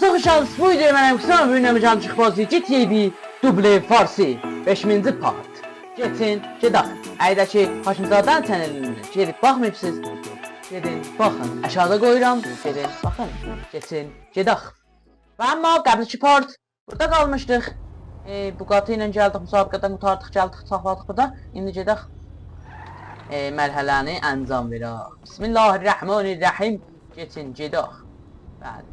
Çok şans bu videoyu mən əmqisəm oynayacağım çıxbazı GTA duble farsi 5-ci part. Geçin, gedək. Əydəki Haşimzadən channelini gedib baxmayıbsınız. Gedin, baxın. Aşağıda qoyuram. Gedin, baxın. Geçin, gedək. Və amma qəbləki part burada qalmışdıq. Bugatti ilə gəldik, müsabiqədən qurtardıq, gəldik, saxladıq burada. İndi gedək mərhələni əncam verək. Bismillahirrahmanirrahim. Geçin, gedək. Bəli.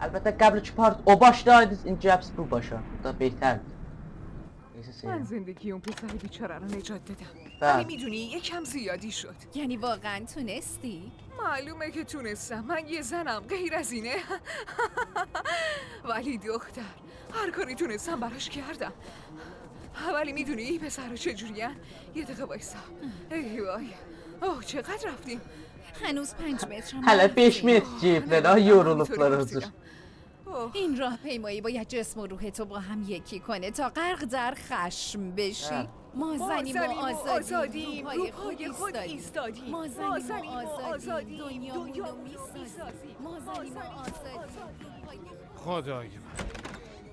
Əlbəttə qəbləki part o başdaydı, indi hepsi bu başa. Bu da bهترdir. من زندگی اون پسر بیچاره رو نجات دادم. بله. ولی میدونی یکم زیادی شد. یعنی واقعا تونستی؟ معلومه که تونستم. من یه زنم غیر از اینه. ولی دختر هر کاری تونستم براش کردم. ولی میدونی این پسر چجورین؟ یه دقیقه وایسا. ای وای. اوه چقدر رفتیم؟ هنوز 5 متر هم Hələ 5 نرفتیم. metr gediblər, yorulublar hazır. این راهپیمایی باید جسم و روح تو با هم یکی کنه تا غرق در خشم بشی. ما زنیم و آزادیم، روپای خود ایستادیم. ما زنیم و آزادیم، دنیامونو میسازیم. ما زنیم و آزادیم، روپای خدای من.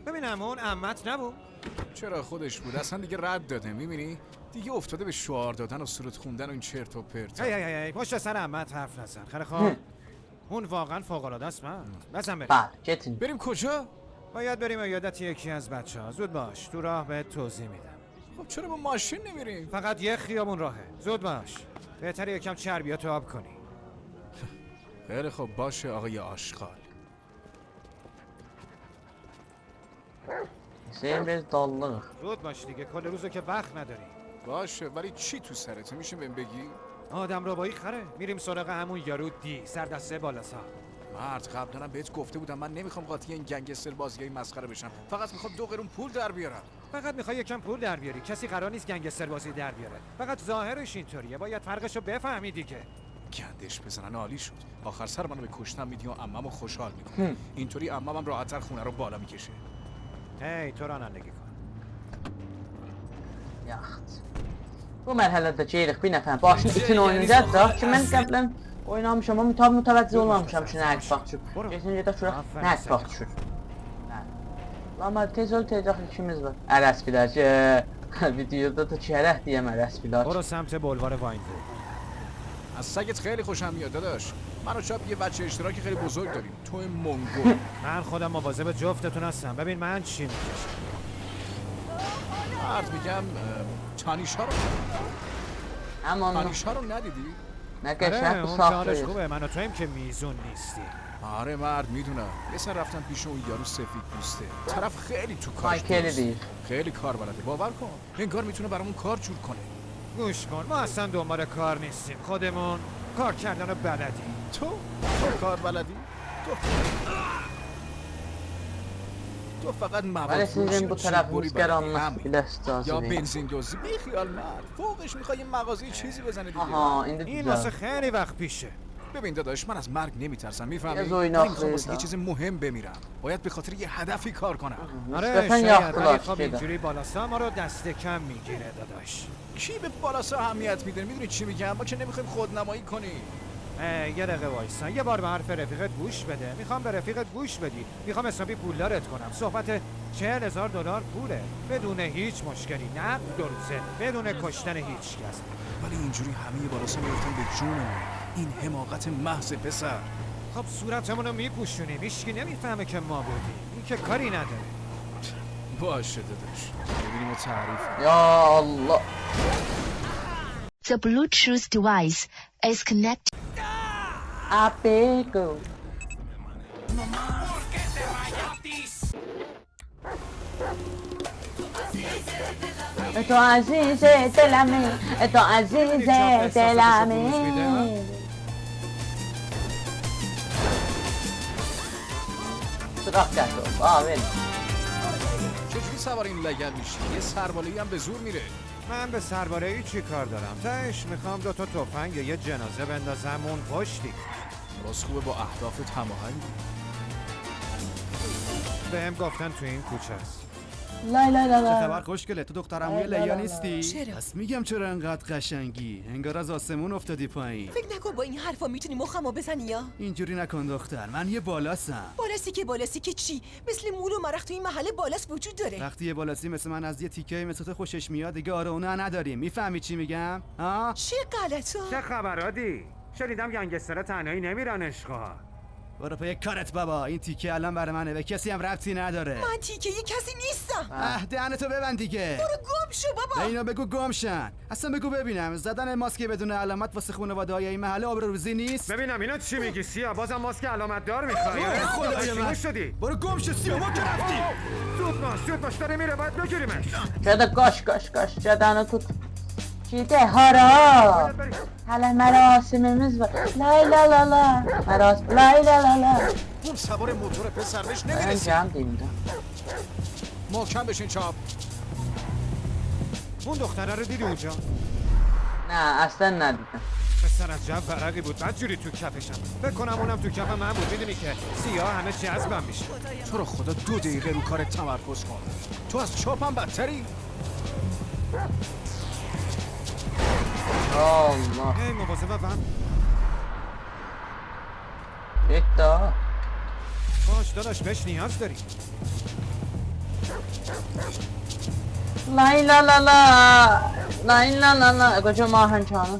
ببینم اون عمت نبود؟ چرا خودش بود؟ اصلا دیگه رد داده. میبینی؟ دیگه افتاده به شعار دادن و سرود خوندن و این چرت و پرت. هی پشت سر عمت حرف نزن. خیلی خوب. اون واقعا فوق العاده است. من بزن بریم. Bəli, keçin. بریم کجا؟ باید بریم یادت یکی از بچه‌ها. زود باش. تو راه بهت توضیح میدم. خب چرا با ماشین نمیریم؟ فقط یه خیابون راهه. زود باش. بهتره یکم چربیاتو آب کنی. خیلی خب باشه آقای آشغال. Hüseyin biz dallıq. زود باش دیگه. کل روزو که وقت نداری. باشه ولی چی تو سرته؟ میشه بهم بگی؟ آدم ربایی خره. میریم سراغ همون یارو دی سردسته بالاسا. مرد قبلا بهت گفته بودم من نمیخوام قاطی این گنگستر بازیای مسخره بشم. فقط میخوام 2 قرون پول در بیارم. فقط میخوای یکم پول در بیاری. کسی قرار نیست گنگستر بازی در بیاره. فقط ظاهرش اینطوریه. باید فرقشو بفهمی دیگه. گندش بزنن عالی شد. آخر سر منو به کشتن میدی و عممو خوشحال میکنه. اینطوری عممم راحت‌تر خونه رو بالا میکشه. هی تو رانندگی کن. Yaxşı. Bu mərhələdə gedirik bir nəfər başını itin oynayacaq ki mən qəblən oynamışam amma tam mütəvəccih olmamışam ki nə vaxt düşür. Keçən gedək şura nə vaxt düşür. Amma tez ol tezcə ikimiz var. Ərəsbilər ki videoda da çərək deyəm ərəsbilər. برو سمت بلوار واینوود. از سگت خیلی خوشم میاد داداش. من و چاپ یه بچه اشتراکی خیلی بزرگ داریم. تو مونگول. من خودم مواظب جفتتون هستم. ببین من چی میکشم. مرد میگم تانیشا رو Amma تانیشا رو ندیدی؟ nə qəşəng bu اون کارش saxlayır. خوبه. من و تویم که میزون نیستیم. آره مرد میدونم. یه سر رفتم پیش اون یارو سفید پوسته. طرف خیلی تو کارش مایکلی درست. deyir. خیلی کار بلده. باور کن. انگار میتونه برامون کار جور کنه. گوش کن ما اصلا دنبال کار نیستیم. خودمون کار کردن رو بلدیم. تو کار بلدی؟ تو فقط مواد Bəli sizin bu tərəfiniz qaranlıq biləs یا cazibə. بنزین دوزی بیخیال مرد. فوقش میخوای یه مغازه چیزی بزنه دیگه. Aha, indi این واسه düzəl. خیلی وقت پیشه. ببین داداش من از مرگ نمیترسم میفهمی؟ یه ولی زویناخ میخوام واسه یه ریزا. چیز مهم بمیرم. باید به خاطر یه هدفی کار کنم. آره Nisbətən شاید ولی yaxdılar خب gedə. اینجوری بالاسا ما رو دست کم میگیره داداش. کی به بالاسا اهمیت میده؟ میدونی چی میگم؟ ما که نمیخوایم خودنمایی کنیم. یه دقیقه وایسا. یه بار به حرف رفیقت گوش بده. میخوام به رفیقت گوش بدی. میخوام حسابی پولدارت کنم. صحبت $40,000 پوله. بدون هیچ مشکلی. نه درسته. بدون کشتن هیچ کس. ولی اینجوری همه بالاسا میفتن به جونمون. این حماقت محض پسر. خب صورتمون رو میپوشونیم. هیچکی نمیفهمه که ما بودیم. این که کاری نداره. باشه داداش. ببینیم و تعریف. Ya Allah. The Bluetooth device is connected. Apego. تو عزیز دلمی تو عزیز دلمی سراغ کرد آمین چجوری سوار این لگن میشی؟ یه سربالایی هم به زور میره. من به سرباره‌ای چی کار دارم؟ تهش میخوام 2 تا تفنگ یا یه جنازه بندازم اون پشتی. راست خوبه با اهدافت هماهنگی. بهم گفتن تو این کوچه است. لای لای لای چه خبر لای. خوشگله؟ تو دخترموی لا لا لیا لا. نیستی؟ چرا؟ پس میگم چرا انقدر قشنگی؟ انگار از آسمون افتادی پایین. فکر نکن با این حرفا میتونی مخمو بزنی یا اینجوری نکن دختر، من یه بالاسم. بالاسی که چی؟ مثل مول و مرخ تو این محله بالاس وجود داره. وقتی یه بالاسی مثل من از یه تیکه مثل تو خوشش میاد دیگه آره اونا نداریم. میفهمی چی میگم؟ ها؟ چه غلطا؟ چه خبرادی؟ شنیدم گنگسترها تنهایی نمیرن اشغال. برو پای کارت بابا، این تیکه الان برای منه، به کسی هم ربطی نداره. من تیکه یه کسی نیستم. دهنتو ببند دیگه. برو گم شو به بابا. اینا بگو گمشن. اصلا بگو ببینم زدن ماسک بدون علامت واسه خانواده های این محله آبروریزی نیست؟ ببینم اینا چی میگی سیا؟ بازم ماسک علامت دار میخوای؟ خدای من شدی؟ برو گم شو سیا، ما که رفتیم. زود باش داره میره باید بگیریمش. شده گاش جدانو tut. Çiğde hara. Hala merasimimiz var. Lay la la la. Lay la la la. اون سوار موتور پسر بهش Ben نمیرسی. can diyeyim de. محکم بشین چاپ. اون دختره رو دیدی اونجا؟ نه اصلا ندیدم. پسر از جب برقی بود بعد جوری تو کفشم. فکر کنم اونم تو کف من بود. میدونی که سیاه همه جذبم میشه. تو رو خدا 2 دقیقه رو کارت تمرکز کن. تو از چاپم بدتری. Allah. هی مواظبم. Bekle. باش داداش بهش نیاز داری. Lay la la la. Lay la la la. Koca mahan çanı.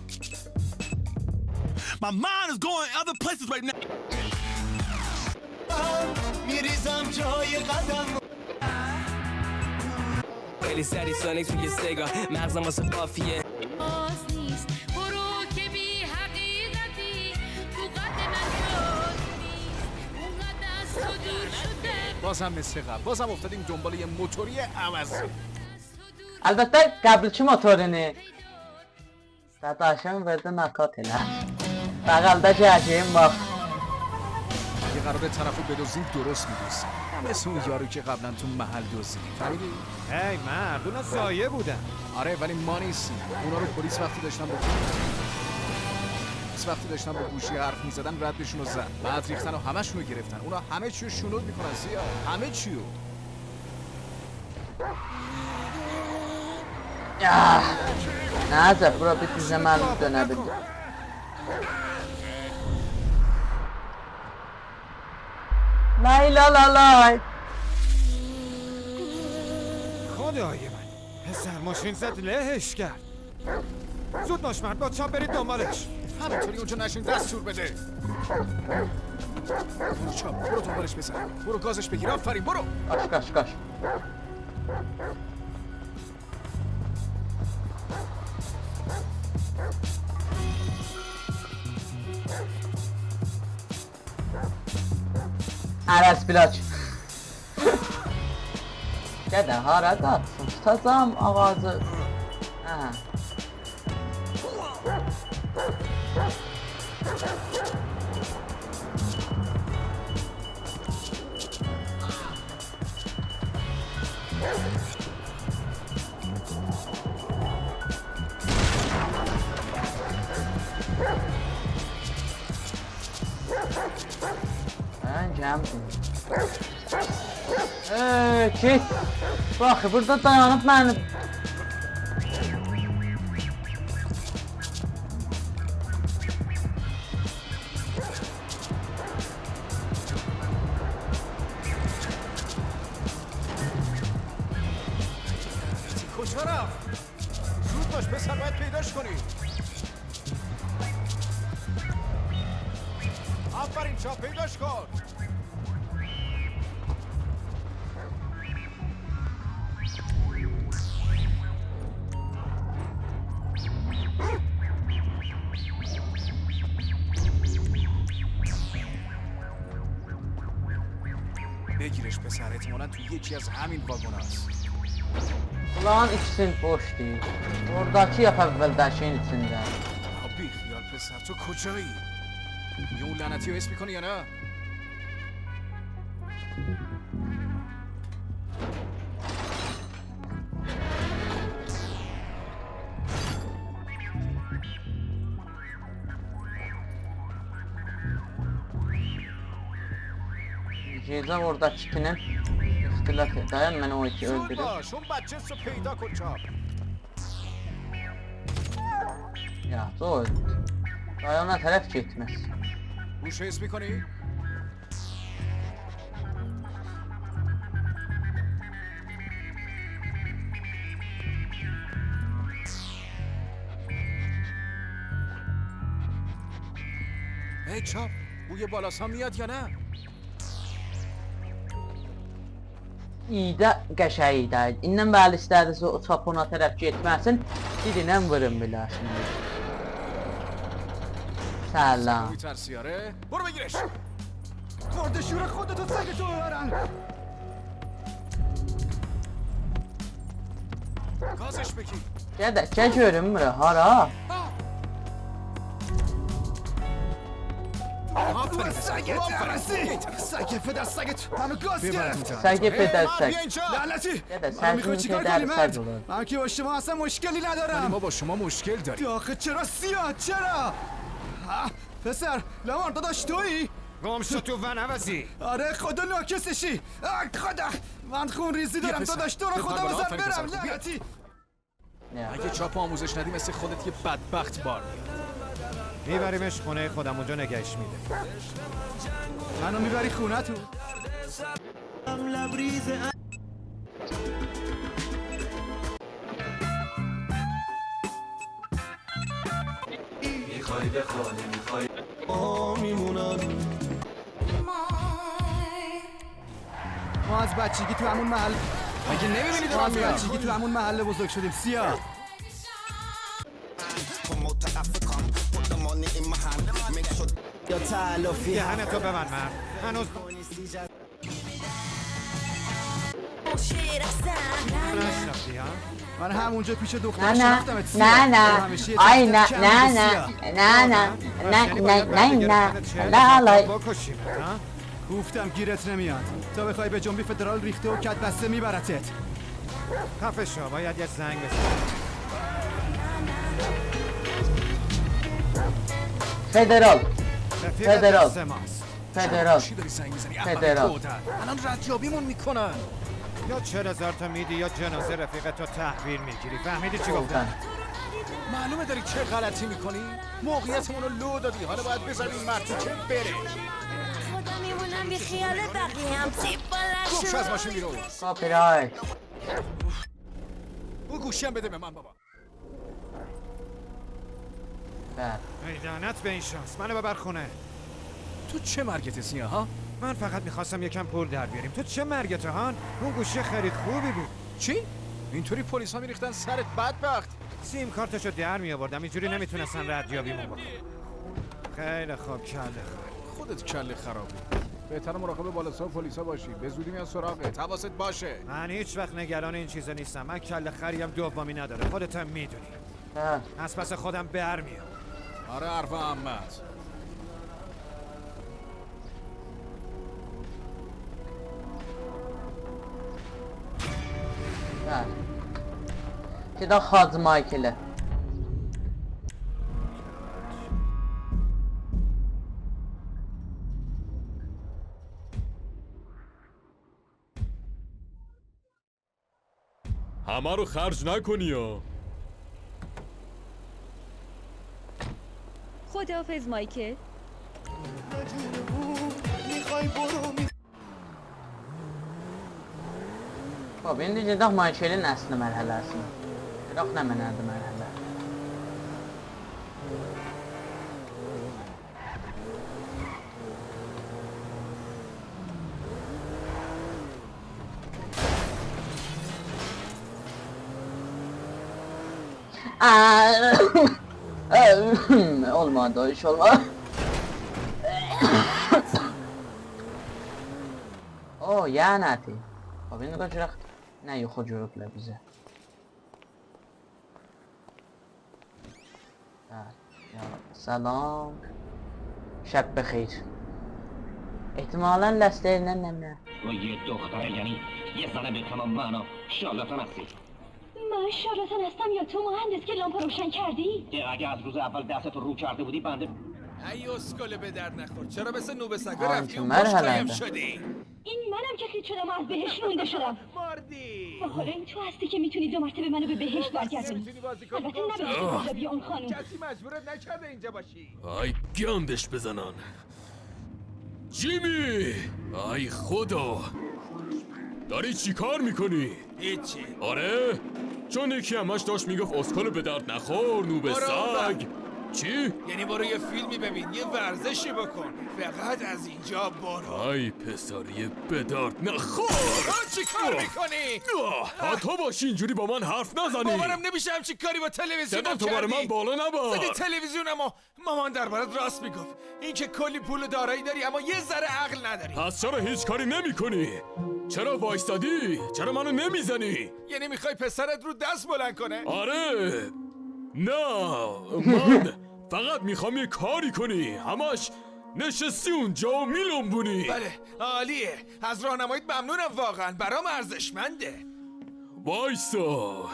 My mind is going other places right now. میریزم جای قدم. خیلی سری سانیک توی سگا مغزم واسه قافیه باز نیست برو که بی حقیقتی تو قد من جز نیست اونقدر از تو دور شده بازم مثل قبل. بازم افتادیم دنبال یه موتوری عوضی. Elbette qəbilçi motorunu dadaşım verdi nakat elə. Bağalda gələcəyim bax. یه قرار طرفو بدوزیم درست میدوزیم. مثل اون یارو که قبلا تو محل دزدیدی. فهمیدی؟ هی مرد اونا سایه بودن. آره ولی ما نیستیم. اونا رو پلیس وقتی داشتن با گوشی حرف میزدن ردشون رو زد. بعد ریختن و همشون رو گرفتن. اونا همه چی رو شنود میکنن سیا. همه چی رو. Ya. Nəcə bura bir düzəməli dönə bildi. Lay la la lay. خدای من پسر ماشین زد لهش کرد. زود باش مرد با چاپ برید دنبالش. همینطوری اونجا نشین دستور بده. برو چاپ برو دنبالش بزن. برو گازش بگیر. آفرین برو. Qaç. Aras Bilaç. Gədə hara qaçsın? Tutacam ağacı. Hə. Ben gəldim. Git. Bax, burada dayanıb məni. کجا رفت؟ زود باش پسر باید پیداش کنی. آفرین چاپ پیداش کن. بگیرش پسر احتمالا تو یکی از همین واگن هست. Ulan ikisini boş değil. Oradakı yap əvvəldəkinin içində. بی خیال پسر تو کجایی؟ یه اون لعنتی رو حس میکنی یا نه؟ Gecə oradakinin Platin. Dayan mən o iki زود öldürüm. باش اون بچه رو پیدا کن چاپ. Ya zor. Dayan ona tərəf getməz. گوشه حس میکنی؟ ای چاپ بوی بالاسا میاد یا نه؟ İyidə qəşəng idi. İndən bəli istədisə o çap ona tərəf getməsin. Dilinə vurun belə şimdi. Salam. میترسی آره؟ برو بگیرش. خورده شور خودتو سگ تو ببرن. گازش بگیر. Gədə görüm bura hara? آفرین سگت عرصی سگ پدر سگت همه گاز گرفت. Səgə ای pedər مرد səg. بیا اینجا. لعنتی Gədə من میخوای sərkin چیکار pedər کنی səg مرد؟ olur. من که با شما اصلا مشکلی ولی ندارم. ما با شما مشکل داریم. آخه چرا سیاه چرا؟ پسر لامار داداش تویی؟ گم شو تو ون عوضی. آره خدا ناکسشی. خدا من خون ریزی دارم پسر. داداش تو رو بیا خدا پروانه، بزن آفرین پسر. برم بیا. لعنتی. اگه چاپ آموزش ندی مثل خودت یه بدبخت بار میاد. میبریمش خونه خودم اونجا نگهش میده. منو میبری خونه تو؟ ما از بچگی تو همون محل مگه نمیبینی ما دارم از میاد؟ بچگی تو همون محله بزرگ شدیم سیاه. دهن تو ببند مرد. هنوز نشناختی ها؟ من همونجا پیش نه دختر نه شناختمت نه سیاه. نه همیشه یه ay تفکر نه کم نه بوده نه سیاه. نه نه یعنی نه باید نه بعد نه گرفتن نه 40 نه ساعت بکشیمت، ها؟ گفتم گیرت نمیاد تا بخوای به جنبی فدرال ریخته و کت بسته میبرتت. خفه شو باید یه زنگ بزن. federal رفیق فدرال. دست ماست. federal چی داری زنگ میزنی؟ فدرال. الان ردیابیمون میکنن. یا 40,000 تا میدی یا جنازه رفیقت رو تحویل میگیری. فهمیدی چی گفتم؟ گفتن معلومه داری چه غلطی میکنی؟ موقعیتمون رو لو دادی. حالا باید بذاری این مرد چه بره. خدا میمونم بی خیال بقیه سیب گم شو بلند از ماشین بیرون. copyright او گوشی هم بده به من بابا. بله ای لعنت به این شانس. منو ببر خونه. تو چه مرگت سیاه ها؟ من فقط میخواستم یکم پول در بیاریم. تو چه مرگته هان؟ اون گوشی خیلی خوبی بود. چی؟ اینطوری پلیس ها میریختن سرت بدبخت. سیم کارتشو در میآوردم. اینجوری نمیتونستن ردیابیمون بکنن. خیلی خوب کله خود. خودت کله خرابی. بهتر مراقب بالاسا و پلیسا باشی. به زودی میان سراغت. حواست باشه. من هیچ وقت نگران این چیزا نیستم. من کله خریم دومی نداره. خودت هم میدونی. بله از پس خودم برمیام. آره حرف احمد. بله که دا خاز مایکله همه رو خرج نکنی یا خداحافظ مایکل. خب این دیگه دا مایکلin əsli mərhələsini Yox nə mənədir mərhələ Olmadı o iş olmadı. O lənəti. Bax indi qaçıraq nə yuxu görüblər bizə. Salam. شب بخیر. احتمالاً لسترینن نمیره. تو یه دختره یعنی یه زنه به تمام معنا شارلاتان هستی. من شارلاتان هستم یا تو مهندس که لامپ روشن کردی؟ اگه از روز اول دستت رو کرده بودی بنده ای اسکل به در نخور چرا مثل نوب سگا آه، رفتی چه اون پشت مرحله قایم ده. شدی؟ این منم که خیلی شدم از بهش رونده شدم. مردی حالا این تو هستی که میتونی 2 مرتبه منو به بهشت برگردونی. نمیتونی بازی کنی البته نباید تجربی اون خانم. کسی مجبورت نکرده اینجا باشی آی گندش بزنن. جیمی، آی خدا، داری چی کار میکنی؟ هیچی آره؟ چون یکی همش داشت میگفت اسکال به درد نخور نوب برو سگ. چی؟ یعنی برو یه فیلمی ببین یه ورزشی بکن فقط از اینجا برو آی پسری به درد نخور. چی کار میکنی؟ تا تو باشی اینجوری با من حرف نزنی. باورم نمیشه همچین کاری با تلویزیونم صدا تو برای من بالا نبر. زدی تلویزیونمو مامان دربارت راست میگفت این که کلی پول و دارایی داری اما یه ذره عقل نداری پس چرا هیچ کاری نمی کنی؟ چرا وایستادی؟ چرا منو نمیزنی؟ یعنی میخوای پسرت رو دست بلند کنه؟ آره. نه من فقط میخوام یه کاری کنی. همش نشستی اونجا و میلنبونی. بله عالیه از راهنماییت ممنونم واقعا برام ارزشمنده وایسا،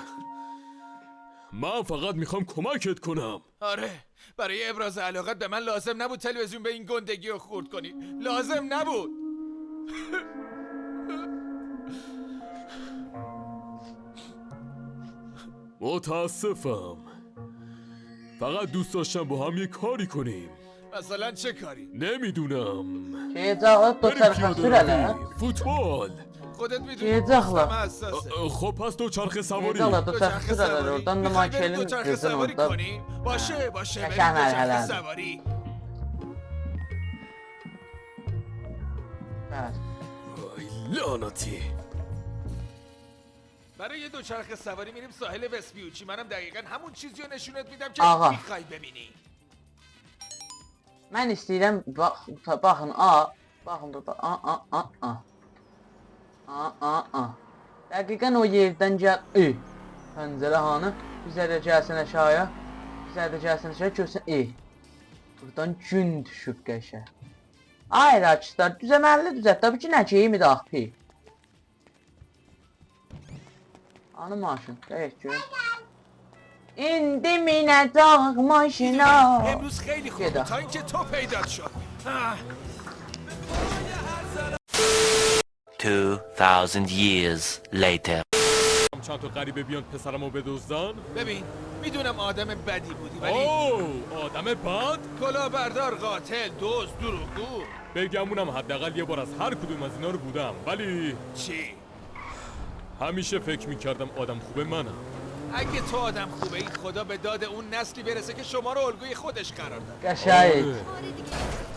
من فقط میخوام کمکت کنم. آره برای ابراز علاقت به من لازم نبود تلویزیون به این گندگی رو خورد کنی لازم نبود متاسفم، فقط دوست داشتم با هم یه کاری کنیم. مثلا چه کاری؟ نمیدونم. Şeycaqlı بریم doçarxa پیاده sürələ. روی، فوتبال. خودت میدونی چه دخله؟ حساسه خب پس دوچرخه سواری. Şeycaqlı doçarxa sürələr. Oradan da میخوای بریم makelin دوچرخه qızın سواری orada. کنیم؟ باشه قشنگ بریم دوچرخه مرحله. سواری Bəli. ای لعنتی. برای یه دوچرخه سواری میریم ساحل وسپیوچی منم دقیقا همون چیزی رو نشونت میدم که آقا. میخوای ببینی Mən istəyirəm baxın a, baxın da a. Dəqiqən o yerdən gəl. Pəncərə hanı? Bizə də gəlsin aşağıya. Bizə də gəlsin aşağıya görsün. Buradan gün düşüb qəşəng. Ay rakistlar, düzəməlli düzət. Tabii ki, nə keyimi də axı. Anı maşın, deyək görün. İndi minəcək maşına. امروز خیلی خوبه یه تا اینکه تو پیدات شد آه. 2000 years later. چند تا غریبه بیان پسرمو بدزدن. ببین میدونم آدم بدی بودی ولی اوه، آدم بد؟ کلاهبردار قاتل دزد دروغگو بگمونم حداقل یه بار از هر کدوم از اینا رو بودم، ولی چی؟ همیشه فکر میکردم آدم خوبه منم. اگه تو آدم خوبه این خدا به داد اون نسلی برسه که شما رو الگوی خودش قرار داد Qəşəng. آره.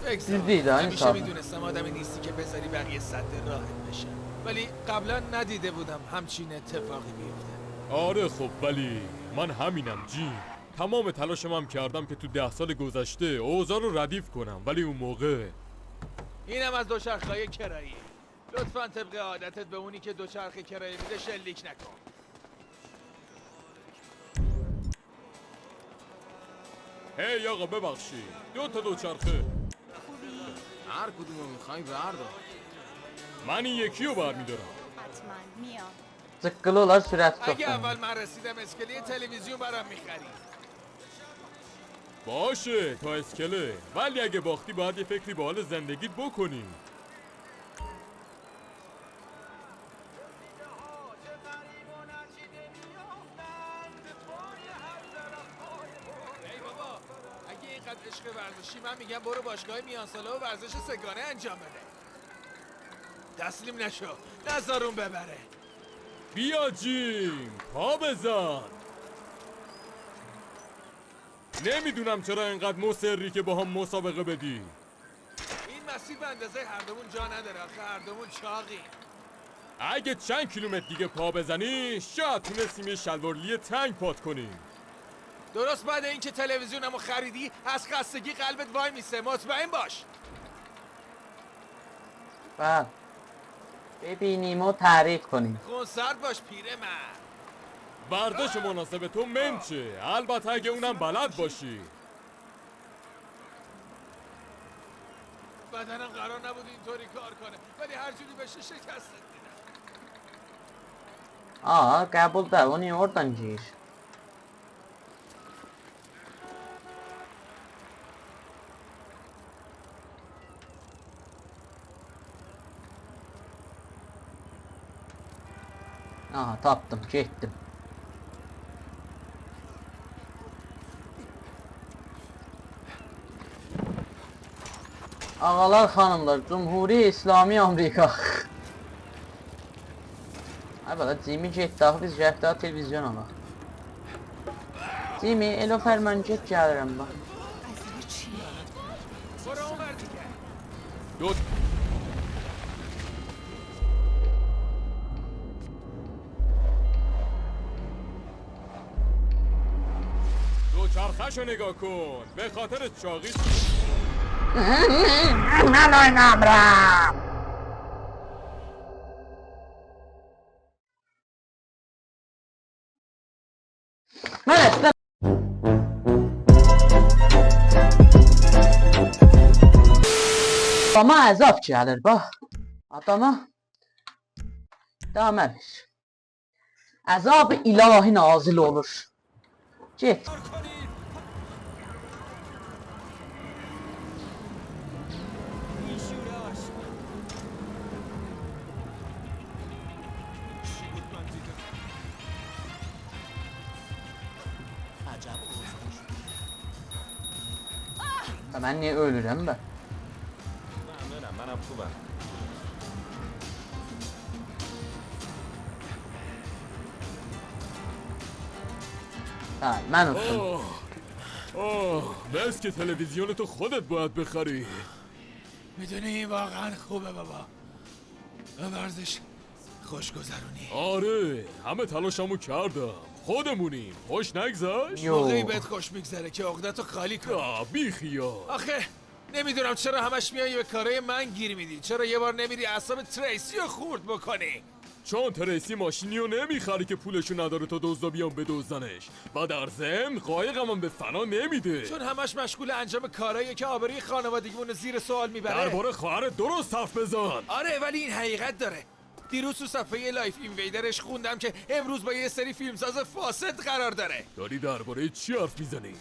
بگذار. دیدی، دانی همیشه صاحب. میدونستم آدمی نیستی که بذاری بقیه سد راهت بشن ولی قبلا ندیده بودم همچین اتفاقی بیفته آره خب ولی من همینم جیم. تمام تلاشم هم کردم که تو 10 سال گذشته اوضاع رو ردیف کنم، ولی اون موقع اینم از دوچرخه‌های کرایی لطفاً طبق عادتت به اونی که دوچرخه کرایه میده شلیک نکن هی آقا ببخشید، 2 تا دوچرخه. هر کدومو میخوای بردار. من این یکی رو برمیدارم. حتما میام. Zıqqılı olar, sürəti çox. اگه اول من رسیدم اسکله تلویزیون برام میخری باشه تا اسکله، ولی اگه باختی باید یه فکری به حال زندگیت بکنی. ای بابا اگه اینقدر عشق ورزشی من میگم برو باشگاه میانساله و ورزش سگانه انجام بده تسلیم نشو نذار اون ببره بیا جیم، پا بزن. نمیدونم چرا اینقدر مصری که با هم مسابقه بدی. این مسیر به اندازه هر دومون جا نداره آخه هر دومون چاقی اگه چند کیلومتر دیگه پا بزنی شاید تونستیم یه شلوارلی تنگ پات کنیم. درست بعد اینکه تلویزیونمو خریدی از خستگی قلبت وای میسه مطمئن باش Bəli. ببینیم و تعریف کنیم. خونسرد باش پیرمرد ورزش مناسب تو منچه، البته اگه اونم بلد باشی. بدنم قرار نبود اینطوری کار کنه ولی هر جوری بشه شکست میدم Qəbul da, o niyə oradan gir? Aha tapdım, getdim. Ağalar, xanımlar, Cumhuri İslami Amerika. Ay bala, Jimmy getdi, axı biz gəlib daha televizyon alaq. Jimmy, elo fərman get, gəlirəm bax. برو اونور دیگه. دو دوچرخه‌شو نگاه کن به خاطر چاقی Mən əslən Adama əzab gəlir, bax. Adama damə ver. Əzab ilahi nazil olur. Get. Mən niyə ölürəm bə? منم خوبم من افتم. بس که تلویزیون تو خودت باید بخری. میدونی واقعا خوبه بابا. به ورزش خوش گذرونی. آره همه تلاشمو کردم. خودمونیم. خوش نگذشت؟ موقعی بهت خوش میگذره که عقدتو خالی کنی. بی خیال. آخه نمیدونم چرا همش میای به کارهای من گیر میدی. چرا یه بار نمیری اعصاب تریسی رو خورد بکنی؟ چون تریسی ماشینی رو نمیخری که پولشو نداره تا دزدا بیان بدزدنش و در ضمن قایقم به فنا نمیده. چون همش مشغول انجام کارهاییه که آبروی خانوادگیمون زیر سوال میبره. درباره خواهرت درست حرف بزن. آره ولی این حقیقت داره. دیروز تو صفحه لایف اینویدرش خوندم که امروز با یه سری فیلمساز فاسد قرار داره. داری درباره چی حرف میزنی؟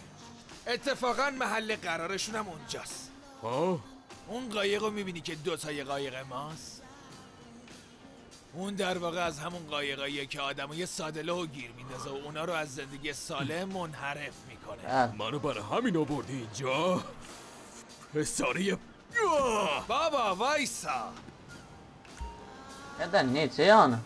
اتفاقا محل قرارشون هم اونجاست. ها؟ اون قایق رو میبینی که دوتای قایق ماست؟ اون در واقع از همون قایقاییه که آدمای ساده لوح گیر میندازه و اونا رو از زندگی سالم منحرف میکنه. منو برای همین آوردی اینجا؟ پسری بابا وایسا. Neden, necə yəni?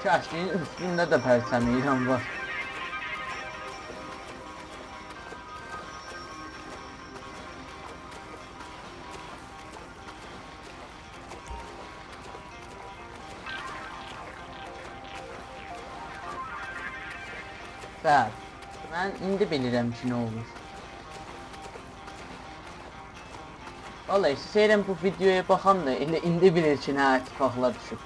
Kəşkin üstündə də pərçəm İran var. Bəli, mən indi bilirəm ki, nə olur. Vallahi, istəyirəm bu videoya baxan da elə indi bilir ki, nə ittifaqlar düşüb.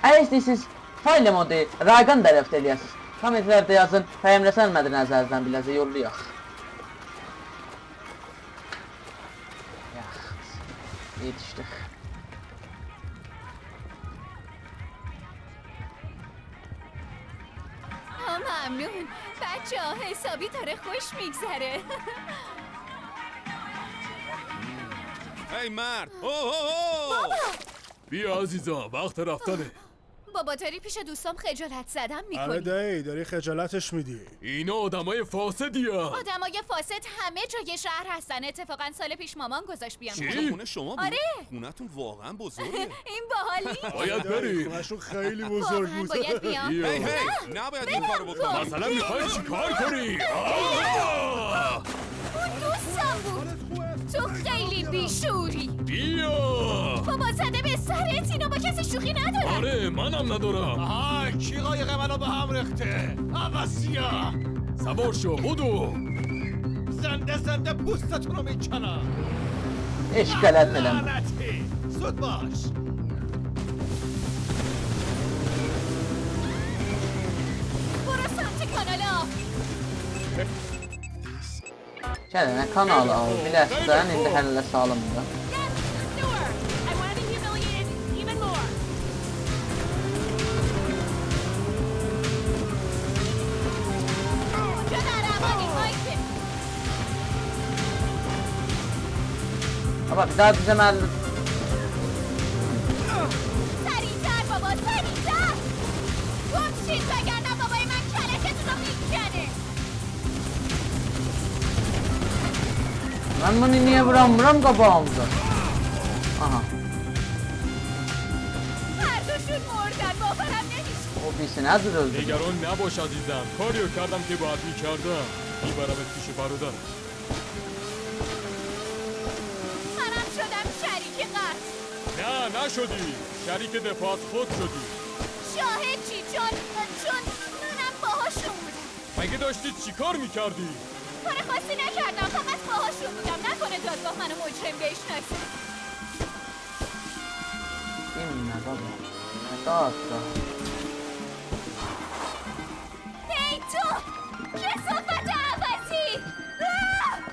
Əgər istəyirsiniz, fayl modu rayqan tərəfdə eləyəsiniz. Kommentlərdə yazın, bəyənməsənmədir nəzərinizdən biləcə yollayaq. Yetişdik. ممنون بچه ها حسابی داره خوش میگذره ای مرد بیا عزیزم وقت رفتنه بابا داری پیش دوستام خجالت زدم میکنی. آره داری خجالتش میدی. اینا آدمای فاسدی ها. آدمای فاسد همه جای شهر هستن. اتفاقا سال پیش مامان گذاشت بیام. چی؟ خونه شما بود؟ آره. خونتون واقعا بزرگه. این باحالی. باید بریم. خونه‌شون خیلی بزرگ بود. باید بیام. هی نباید این کارو بکنی. مثلا میخوای چی کار کنی؟ اون دوستم بود. تو خیلی بیشوری. بیا. بابا زده به سرت. اینا با کسی شوخی ندارم. آره منم ندارم. آها کی قایق منو به هم رخته؟ عباسیا سوار شو بودو. زنده پوستتون رو میکنم. Eşqələt eləmə. لعنتی زود باش. برو سمت کانالا. Gəlin, kanalı al, biləsisən, indi həllə salımdır. Baba bir daha düzəməli. سریعتر بابا سریعتر گم شید وگرنه بابای من کلکتون رو میکنه Mən bunu niyə vuramıram qabağımda? Aha. هر دوشون مردن باورم نمیشه O birisi nədir öldü? نگران نباش عزیزم، کاریو کردم که باید میکردم. میبرمت پیش برادر. منم شدم شریک قتل نه نشدی، شریک دفاع از خود شدی. شاهد چی چون منم باهاشون بودم مگه داشتی چیکار میکردی؟ کار خاصی نکردم فقط باهاشون بودم نکنه دادگاه منو مجرم بشناسه Bilmə baba. Dağıtda. ای تو کسافت عوضی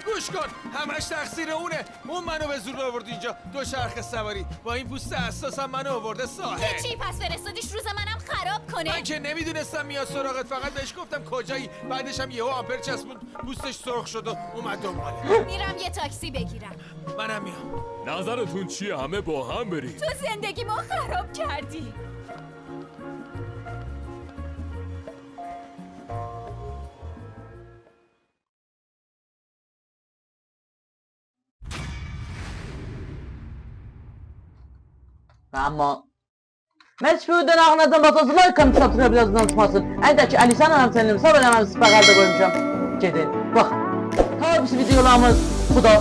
گوش کن همش تقصیر اونه. اون منو به زور آورد اینجا. دو چرخ سواری با این پوست اساسم منو آورده ساحل. چی پس فرستادیش روز منم خراب کنه من که نمیدونستم میاد سراغت، فقط بهش گفتم کجایی. بعدش هم یهو آمپر چسبوند پوستش سرخ شد و اومد دنباله. میرم یه تاکسی بگیرم منم میام. نظرتون چیه همه با هم بریم؟ تو زندگی ما خراب کردی Amma Mən videodan ağladan batası like kanı çatdıra biraz unutmasın. Əydəki Əlisan həmçənim sağ eləməmişsiniz, bəğəldə qoymuşam. Gedin, bax. Hepsi videolarımız bu da.